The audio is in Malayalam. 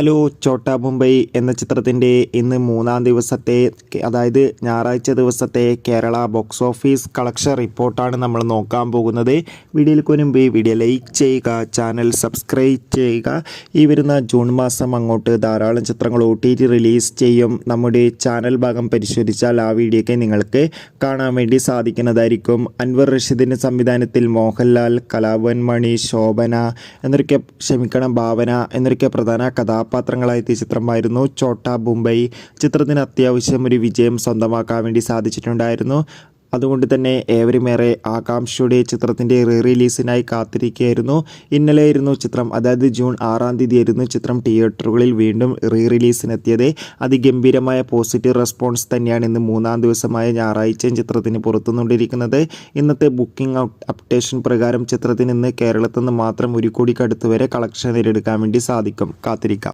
ഹലോ ചോട്ടാ മുംബൈ എന്ന ചിത്രത്തിൻ്റെ ഇന്ന് മൂന്നാം ദിവസത്തെ അതായത് ഞായറാഴ്ച ദിവസത്തെ കേരള ബോക്സ് ഓഫീസ് കളക്ഷൻ റിപ്പോർട്ടാണ് നമ്മൾ നോക്കാൻ പോകുന്നത്. വീഡിയോയിൽ മുൻപ് വീഡിയോ ലൈക്ക് ചെയ്യുക, ചാനൽ സബ്സ്ക്രൈബ് ചെയ്യുക. ഈ വരുന്ന ജൂൺ മാസം അങ്ങോട്ട് ധാരാളം ചിത്രങ്ങൾ OTT റിലീസ് ചെയ്യും. നമ്മുടെ ചാനൽ ഭാഗം പരിശോധിച്ചാൽ ആ വീഡിയോയ്ക്ക് നിങ്ങൾക്ക് കാണാൻ വേണ്ടി സാധിക്കുന്നതായിരിക്കും. അൻവർ റഷീദിൻ്റെ സംവിധാനത്തിൽ മോഹൻലാൽ, കലാഭവൻ മണി, ശോഭന ഭാവന എന്നൊക്കെ പ്രധാന കഥാപാത്രങ്ങളായെത്തിയ ചിത്രമായിരുന്നു ചോട്ടാ മുംബൈ. ചിത്രത്തിന് അത്യാവശ്യം ഒരു വിജയം സ്വന്തമാക്കാൻ വേണ്ടി സാധിച്ചിട്ടുണ്ടായിരുന്നു. അതുകൊണ്ട് തന്നെ ഏവരുമേറെ ആകാംക്ഷയുടെ ചിത്രത്തിൻ്റെ റിലീസിനായി കാത്തിരിക്കുകയായിരുന്നു. ഇന്നലെയായിരുന്നു ചിത്രം, അതായത് ജൂൺ 6-ാം തീയതിയായിരുന്നു ചിത്രം തിയേറ്ററുകളിൽ വീണ്ടും റിലീസിനെത്തിയത്. അതിഗംഭീരമായ പോസിറ്റീവ് റെസ്പോൺസ് തന്നെയാണ് ഇന്ന് മൂന്നാം ദിവസമായ ഞായറാഴ്ചയും ചിത്രത്തിന് പുറത്തുകൊണ്ടിരിക്കുന്നത്. ഇന്നത്തെ ബുക്കിംഗ് അപ്ഡേഷൻ പ്രകാരം ചിത്രത്തിന് ഇന്ന് കേരളത്തിൽ നിന്ന് മാത്രം 1 കോടിക്കടുത്ത് വരെ കളക്ഷൻ നേടിയെടുക്കാൻ വേണ്ടി സാധിക്കും. കാത്തിരിക്കാം.